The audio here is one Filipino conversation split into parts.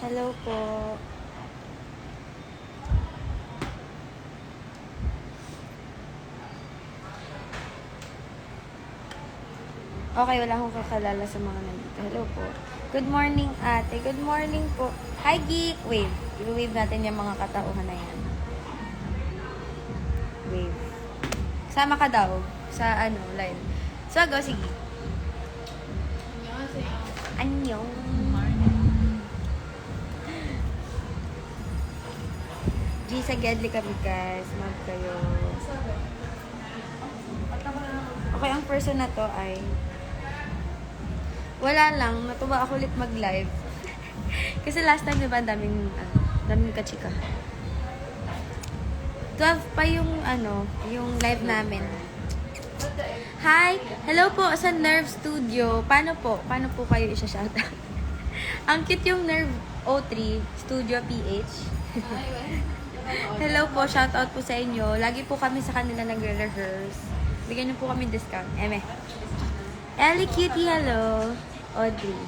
Hello po. Okay, wala akong kakalala sa mga nandito. Hello po. Good morning, ate. Good morning po. Hi, Geek. Wave. I-wave natin yung mga katauhan na yan. Wave. Sama ka daw sa live. So, go, sige. Annyeong. G sa Gedli kami, guys. Mag kayo. Okay, ang person na to ay wala lang, natuwa ako ulit mag-live. Kasi last time, diba, daming kachika. 12 pa yung live namin. Hi! Hello po sa Nerve Studio. Paano po kayo isa-shoutout? Ang cute yung Nerve O3 Studio PH. Hello po, shoutout po sa inyo. Lagi po kami sa kanila nagre-rehearse. Bigyan niyo po kami discount. Eme. Ellie Cutie, hello. Audrey.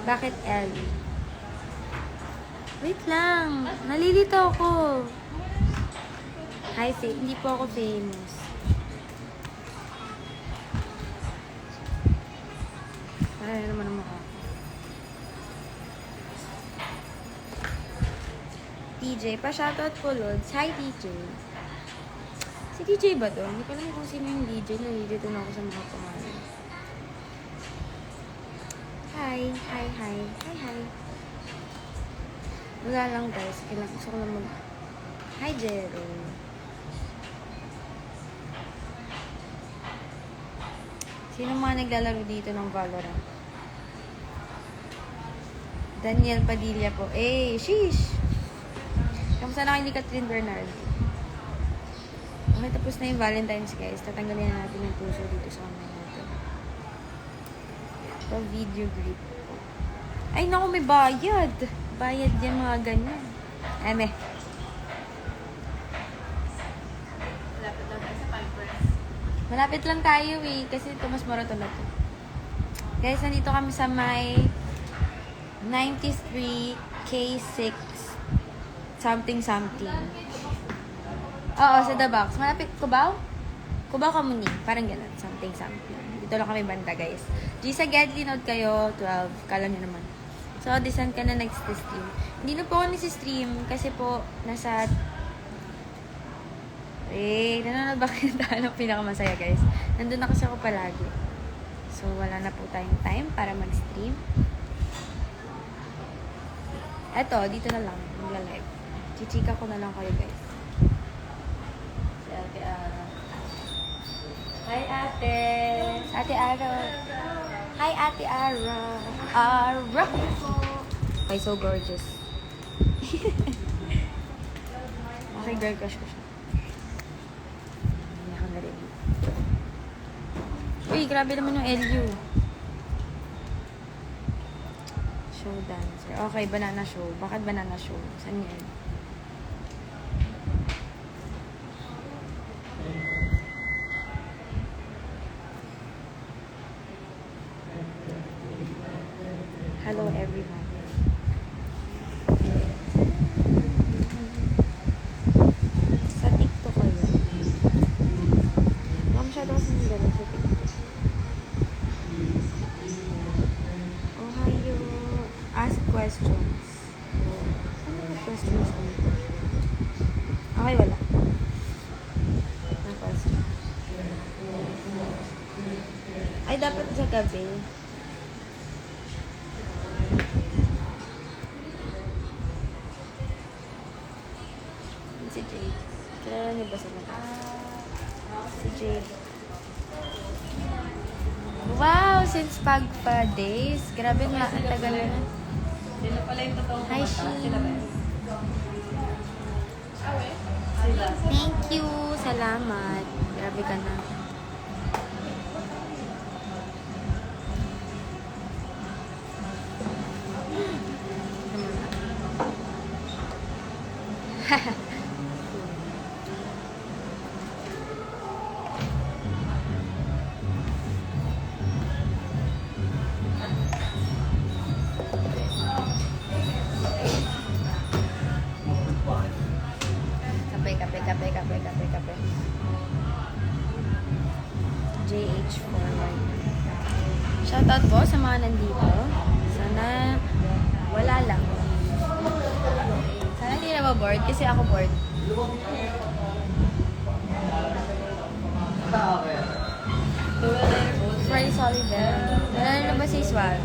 Bakit Ellie? Wait lang. Nalilito ako. Hi, Faye. Hindi po ako famous. Para naman ang mukha. DJ. Pa-shoutout po, Lods. Hi, DJ. Si DJ ba to? Hindi ko alam kung sino yung DJ. Nalilito na ako sa mga pangalan. Hi. Wala lang, guys. Gusto ko lang Hi, Jero. Sino mga naglalaro dito ng Valorant? Daniel Padilla po. Sheesh! Kamusta na kayo ni Catherine Bernardo? Okay, tapos na yung Valentine's, guys. Tatanggalin na natin yung puso dito sa kamay natin. Ito, video grip. Ay, naku, may bayad. Bayad yan, mga ganyan. Eme. Malapit lang tayo, kasi ito mas marathon na to. Guys, nandito kami sa may 93 K6 something. Oo, sa The Box. Malapit, Cubao ka muni. Parang ganun, something. Dito lang kami banda, guys. G sa Gedli, note kayo, 12. Kala nyo naman. So, descent ka na next stream. Hindi na po ako nisi-stream kasi po, nasa... nanonood ba kayo ng pinakamasaya, guys? Nandun na kasi ako palagi. So, wala na po tayong time para mag-stream. Eto, dito na lang. Magla-live. Chichika ko na lang kayo, guys. Si Ate Ara. Hi, Ate! Ate Ara. Hi, Ate Ara. Ara! Ay, so gorgeous. Okay, girl crush ko siya. Hindi ako na rin. Uy, grabe naman yung LU. Show dancer. Okay, banana show. Bakit banana show? Saan yan? Hello, everyone. Sa TikTok kayo. Masyado kasi nila sa TikTok. Ohio. Ask questions. Ano na questions dito? Okay, wala. Na question. Ay, dapat sa gabi. Si Jade. Kaya nabasa na. Si Jade. Wow! Since Pagpa days. Grabe nga. Ang tagal na. Hi, Shi. Thank you. Salamat. Grabe ka na. Haha. flash forward. Shoutout po sa mga nandito. Sana wala lang. Sana hindi na bored kasi ako bored. Fry Soliver. Wala na ba si Swal?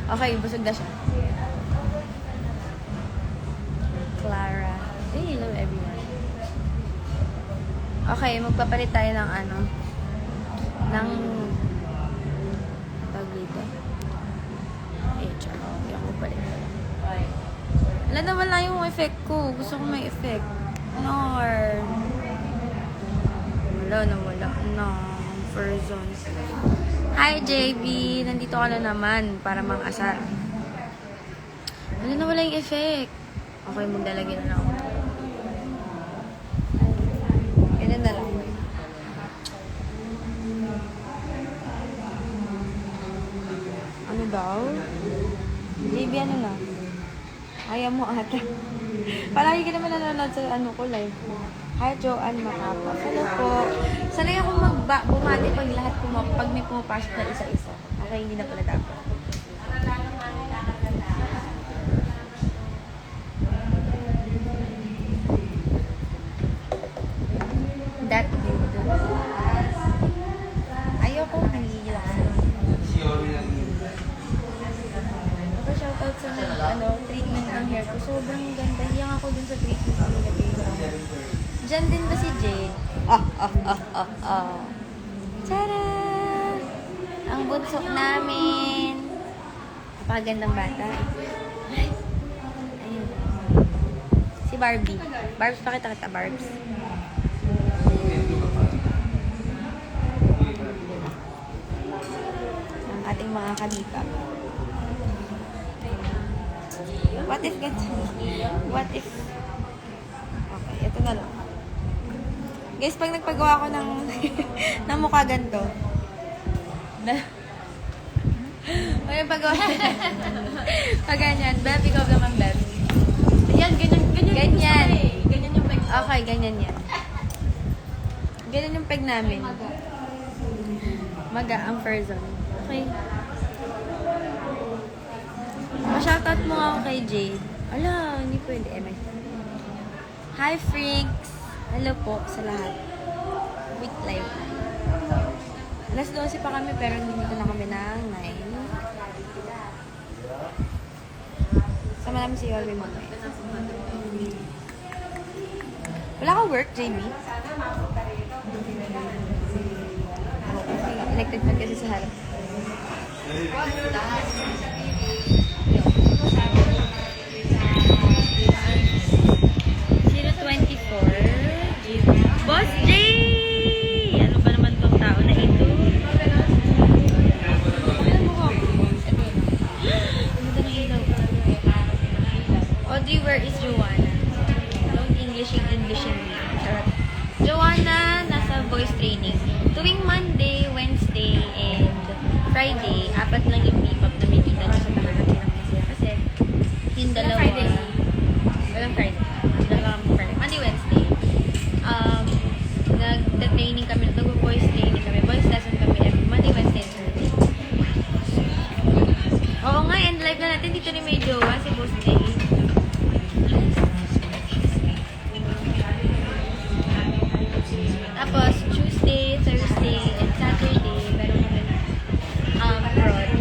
Okay, busog na siya. Clara. Hey, hello everyone. Okay, magpapalit tayo ng ano. Ng tawag dito. Tsaka, hindi ako palit. Wala na wala yung effect ko. Gusto ko may effect. Nor. Wala na wala. No. Person. Hi, JB. Nandito ka na naman para mang-asar. Wala na wala yung effect. Okay, maglalagay na ako. Ganyan na lang. Ano daw? JB, ano na? Ayaw mo ata. Palagi ka naman nanonood sa ano ko live. Hi, Joanne Makapa. Hello po. Sanay akong bumati pag lahat pag may pumapasok na isa-isa. Okay, hindi na pala dapat. That good. Ayoko hangila. Shoutout sa treatment ng hair ko. Sobrang ganda. Hiyang ako dun sa treatment ko nilagay ko. Diyan din ba si Jade? Tara! Ang bunso namin. Napakagandang bata. Ayun. Si Barbie. Barbs, pakita kita, Barbs. Ang ating mga kalipa. What if What if okay, ito na lang. Guys, pag nagpagawa ko ng ng mukha ganito pag nagpagawa pag ganyan, Beb, ikaw naman, Beb. Yan, ganyan. Ganyan yung peg. Okay, ganyan yan. Ganyan yung peg namin. Maga ang person. Okay. Ma-shoutout mo ako kay Jade. Ala, hindi pwede. Hi, freaks! Hello po sa lahat. Week live. Alas 12 pa kami pero nandito na kami ng 9. Sama namin si Yorme mamaya. Wala kang work, JB? Elected fan kasi sa harap. 024. Boss J! Ano ba naman tong tao na ito? Audrey, where is Joanna? Don't English in me. Joanna, nasa voice training. Tuwing Monday, Wednesday, and Friday, 4 lang yung P-pop na may kita nyo sa tahanan ng masaya. Kasi, yung dalawa. Walang Friday. Dalawang Friday. Monday, Wednesday. Nag-training kami, nag-voice training kami. Voice lesson kami every Monday, Wednesday, and Thursday. Oo nga, end live na natin. Dito ni may jowa, si Boss J. Tapos, Tuesday, Thursday, and Saturday, meron kami abroad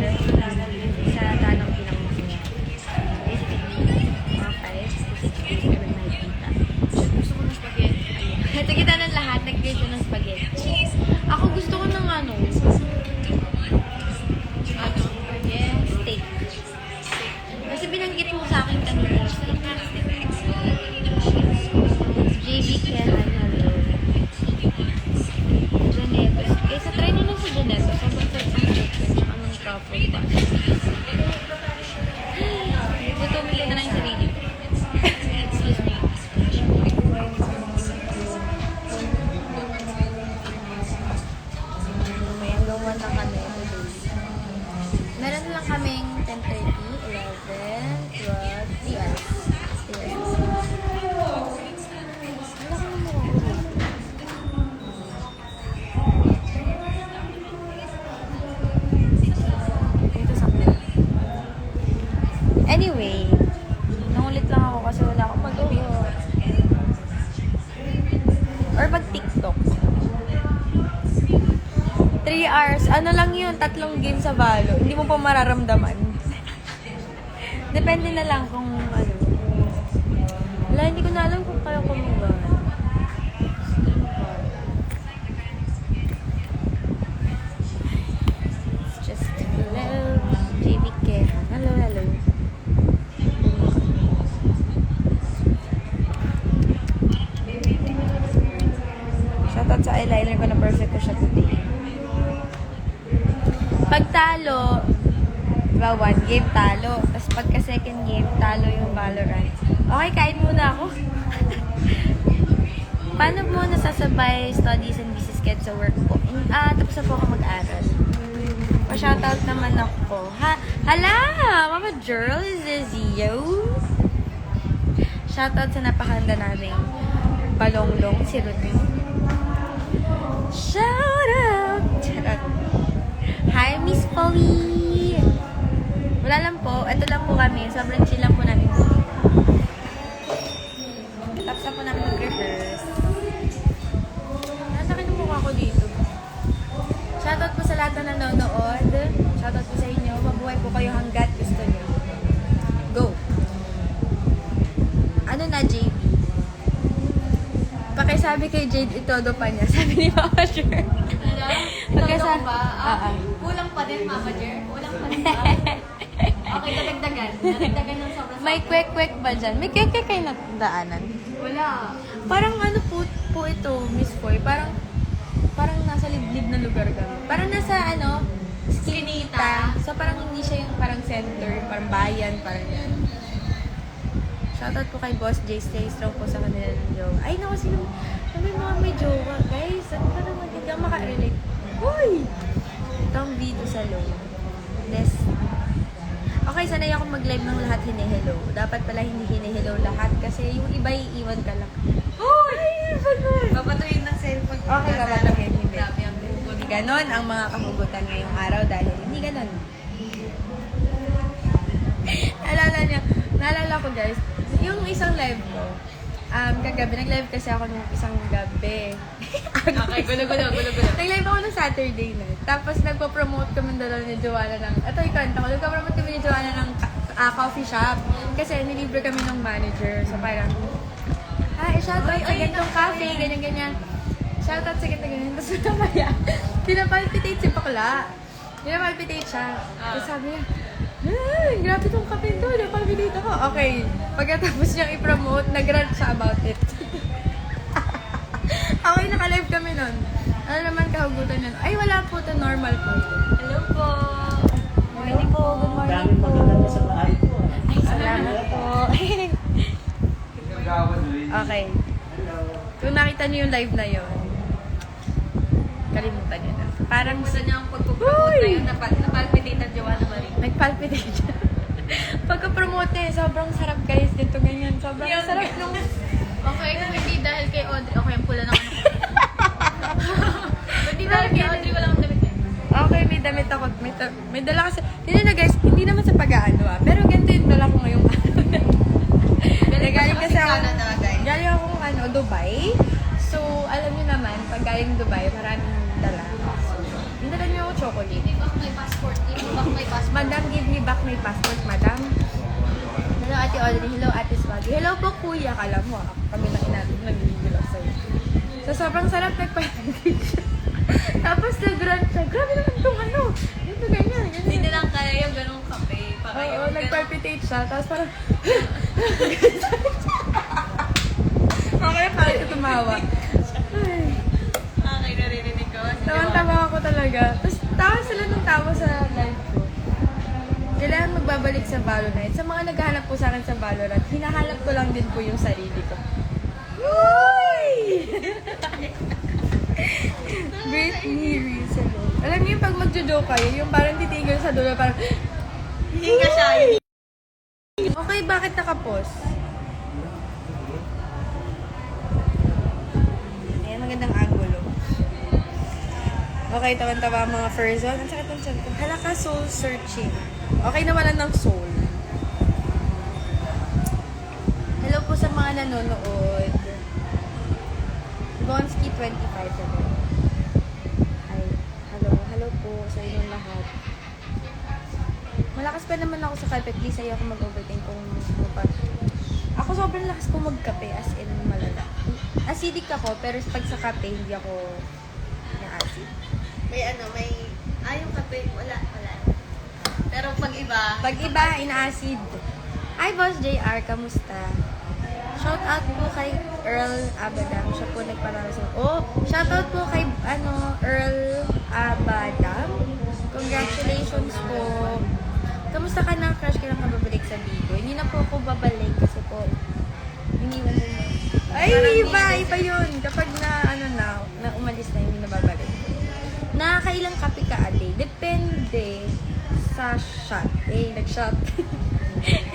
sa Tanong Pinang-Masaya. Basically, mga 5 to 6 days kami nakikita. Gusto ko ng spaghetti. Ito kita ng lahat, nag-grade siya ng spaghetti. Ako gusto ko ng steak. Kasi binanggit mo sa akin kanina, steak. JB Kehan, hello. Janetos. Kaysa try nyo lang sa Janetos. Sobrang sarap ng chicken. Anong truffle pa. Gutumili na lang yung sarili. Excuse me. May TikTok. 3 hours. Ano lang yun? 3 games sa Valo. Hindi mo pa mararamdaman. Depende na lang kung ano. Wala, hindi ko na alam kung kaya ko mag Just hello. JB Queja. Hello, hello. Shoutout sa eyeliner ko na perfect ko siya today. Pag talo, diba, 1 game talo. Tapos pagka second game, talo yung Valorant. Okay, kain muna ako. Paano mo nasasabay studies and busy schedule sa work po? Tapos na po ako mag-aral. Pa-shoutout naman ako. Hala! Mama Girl, is this you? Shoutout sa napakaganda naming balonglong, si Rudy. Shoutout! Charot. Hi, Miss Polly! Wala lang po. Ito lang po kami. Sobrang chill lang po namin. Tapos na po namin mag-rehearse. Nasakit ang mukha ko dito. Shoutout po sa lahat na nanonood. Shoutout po sa inyo. Mabuhay po kayo hanggat gusto nyo. Go! Ano na, JB? Pakisabi kay Jade, itodo pa niya. Sabi ni Mama Jer. Itodo ba? Kulang pa din, Mama Jer. Kulang pa din ba? Okay, dadagdagan. Dadagdagan ng sobrang. May kwek-kwek ba dyan? May kwek-kwek kayo nadaanan? Wala. Parang ano po ito, Miss Foy? Parang nasa liblib na lugar kami. Parang nasa ano, Skinita. So parang hindi siya yung parang center, parang bayan, parang yan. Shoutout po kay Boss Jay, stay strong po sa kanila ng jowa. Ay, naku, sino? May mga may jowa. Guys, ano ka naman? Hindi ako makarelate. Uy! Ito ang video sa low. Less. Okay, sanay ako mag-live ng lahat hini-hello. Dapat pala hindi hini-hello lahat kasi yung iba iiwan ka lang. Uy! Papatuyin ng cellphone. Okay, babatuhin. Hindi. Grabe ang Hindi ganon ang mga kahugutan ngayong araw dahil hindi ganon. Naalala ko guys, yung isang live ko, kagabi, nag-live kasi ako nung isang gabi. Okay, gulo-gulo. Nag-live ako nung Saturday night. Tapos nagpo-promote kami dalawa ni Joanna ng, ito yung kanta ko, nagpo-promote kami ni Joanna ng coffee shop. Kasi nilibre kami ng manager. So parang, shoutout sa gantong cafe, ganyan-ganyan. Shoutout sa ganyan-ganyan. Tapos namaya, pinapalpitate si bakla. Pinapalpitate siya. Tapos sabi niya, grabe tong kape to, napalpitate ako. Okay, pagkatapos niyang i-promote, nag-rant siya about it. Okay, naka-live kami nun. Ano naman kahugutan nun? Ay, wala po to, normal po. Hello po. Morning po, good morning po. Ay, salamat po. Okay. Kung nakita niyo yung live na yun, kalimutan niyo na. Parang Gusto niya ang pagpupromote na yun, napalpitate ang Joanna Marie. nagpalpitate siya. Pagka-promote niya, sobrang sarap guys dito ganyan. Sobrang Yan. sarap nung... Okay, kung hindi dahil kay Audrey, okay, ang pula ng ano. Hindi dahil kay Audrey, wala akong damit eh. Okay, may damit ako. May dala kasi... Hindi na guys, hindi naman sa pag-aano Pero ganito yung dala ko ngayong araw. Galing kasi ako... Canada, guys. Galing akong Dubai. So, alam niyo naman, pag galing Dubai, maraming dala. Yung dala niyo ako chocolate. Give me back my passport. Give me back my passport. Madam, give me back my passport, madam. Hello, Ate Audrey. Hello, Ate Swaggy. Hello po, Kuya. Kala mo, kami na nag-video sa'yo. So, sobrang sarap nagpalpitate siya. Tapos, nag-rant siya. Grabe naman itong ano. Ito, ganyan. Hindi lang kaya yung ganong kape. Oo, nagpalpitate siya. Tapos parang... Okay, parang siya tumawa. Ay. Okay, naririnig ko. Tawang-tawa ako talaga. Tapos, tawa sila ng tawa sa live ko. Kailangan magbabalik sa Valorant. Sa mga naghahanap po sa akin sa Valorant, hinahanap ko lang din po yung sarili ko. Uy! Britney Rizzo. Alam niyo yung pag magjo-joke kayo, yung parang titigil sa dulo, parang... Hinga siya. Okay, bakit naka-pause? Ayan, magandang angulo. Okay, tawan-tawa ang mga first one. Ang sakit ng chan ko. Hala ka, soul searching. Okay naman ng soul. Hello po sa mga nanonood. Gonski 25. Ay, hello po sa inyong lahat. Malakas pa naman ako sa kape. Please, ayaw ako mag-overthink kung pa. Ako sobrang lakas ko magkape, as in malala. Acidic ako, pero pag sa kape, hindi ako na-acid. Yung kape, wala. Pero pag iba, Pag iba, ina-acid. Hi, Boss JR, kamusta? Shout out po kay Earl Abadam. Siya po nagpararason. Shout out po kay Earl Abadam. Congratulations po. Kamusta ka na? Crush ka lang kababalik sa Bigo. Hindi na po ako babalik kasi po iniwan mo na. Ay, iba yun. Kapag na umalis na, hindi na babalik. Nakakailang kape ka a day? Depende sa shot. Nag-shot.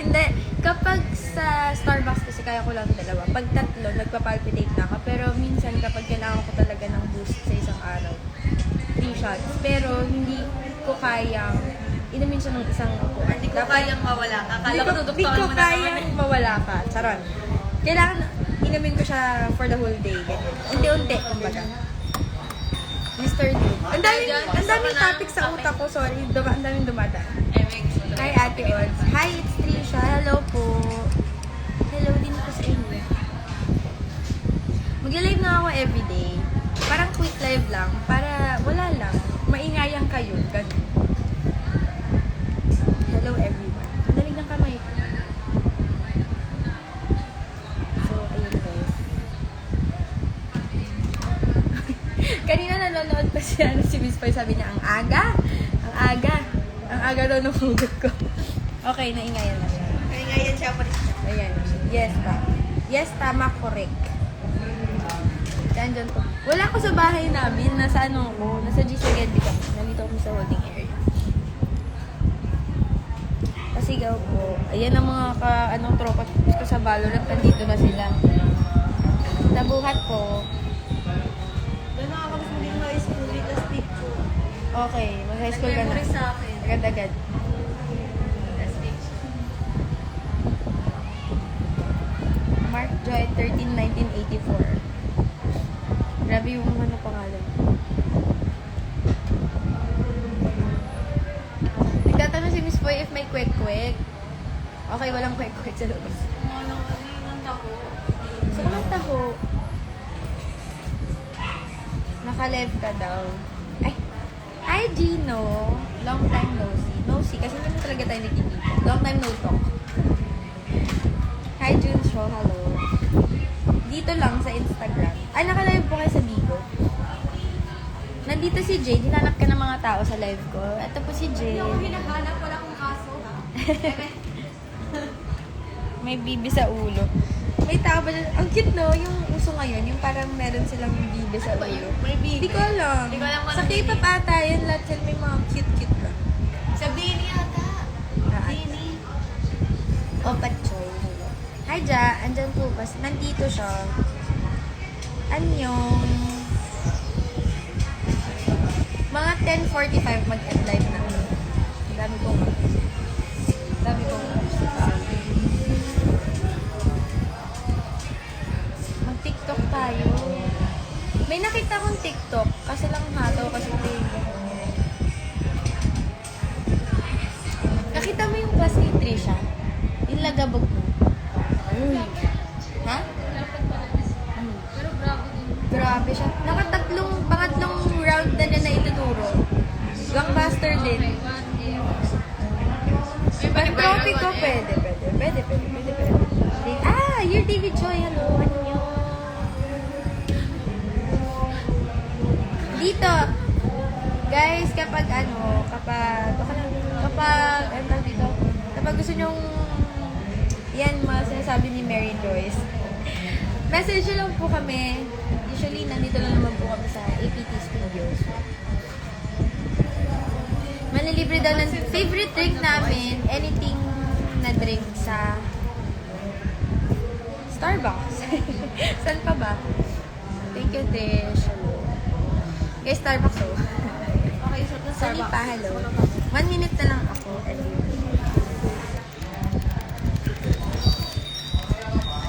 Hindi. Kapag sa Starbucks kasi kaya ko lang dalawa. Pag tatlo, nagpa-palpitate na ako. Pero minsan kapag kailangan ko talaga ng boost sa isang araw, 3 shots. Pero hindi ko kayang inumin siya ng isang upuan. hindi ko kayang mawala ka. Akala ko Hindi tutugtugan ko mo na kayang naman. mawala ka. Charon. Kailangan inumin ko siya for the whole day. Ganyan. Unti-unti, kumbaga. Mr. Dude. Ang daming topic sa utak ko. Sorry. Ang daming dumadaan. Hi, Ate Odds. Hi, it's Trisha. Hello po. Hello din po sa inyo. Mag-live na ako everyday. Parang quick live lang. Para wala lang. Maingayan kayo. Ganun. Hello, everyone. Dalig ng kamay ko. So, ayun guys. Kanina nanonood pa si Miss Poy. Sabi niya, ang aga daw ng hugot ko. Okay, naingayan na siya. Ngayon siya pa rin siya. Ayan. Yes, tama, correct. Diyan po. Wala ko sa bahay namin. Nasa nasa G. Sagedi kami. Nandito kami sa holding area. Pasigaw po. Ayan ang mga tropa ko sa Valorant. Nandito na sila. Nabuhat po. Doon ako mag-school high school. Last picture. Okay, mag-high school ka na. Nag-memory sa akin. Agad-agad. Last picture. Mark Joy, 13, 1984. Grabe yung pangalan. Nagtatanong si Miss Poy if may kwek-kwek. Okay, walang kwek-kwek sa labas. Ang taho. So, kung ang taho, naka-live ka daw. Ay! Hi, Gino! Long time no see. No see, kasi hindi mo talaga tayo nakikita. Long time no talk. Hi, June Show. Hello. Dito lang sa Instagram. Ay, naka-live po kayo sa Bigo. Nandito si Jade. Hinanap ka ng mga tao sa live ko. Ito po si Hindi ako Jade. hinahanap. Wala akong kaso. May bibi sa ulo. May tao ba dyan? Ang cute, no? Yung uso ngayon, yung parang meron silang bibi sa ulo. May bibi. Hindi ko alam. Hindi ko alam kung Sa ano K-pop ata, yun lahat sila may mga cute-cute lang. Sa Bini ata. Bini. Opat Choy. Hello. Hi, Ja. Andyan po ba? Nandito siya. Anyong. Mga 10:45 mag-end live na. Ang dami kong mag-TikTok tayo. May nakita akong TikTok. Kasi lang hataw kasi ito yung... Nakita mo yung class ni Trisha? Yung lagabog mo. Ha? Pero bravo din. Grabe siya. Pangatlong round na niya na ituturo. Gangbuster din. Pag trophy ko, pwede. You're David Choi. Hello. Anyo. Dito. Guys, kapag gusto nyong yan, mga sinasabi ni Mary Joyce. Message nyo lang po kami. Usually, nandito lang naman po kami sa APT Studios. Manilibre daw ng favorite drink namin, anything na drink sa Starbucks. Saan pa ba? Thank you, Trish. Guys, Starbucks oh. Okay, so the Sorry pa, hello. 1 minute na lang ako.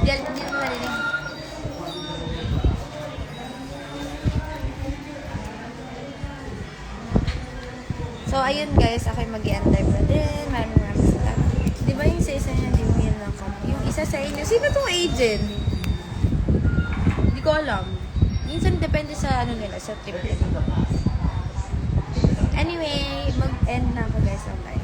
Hindi mo marinig. So, ayun guys, ako'y mag-i-antay pa din. Maraming salamat. Di ba yung isa-isa niya, di mo yun lang yung isa sa inyo. Sino tong agent? Hindi ko alam. Minsan depende sa ano nila, sa trip nila. Anyway, mag-end na ako guys ng live.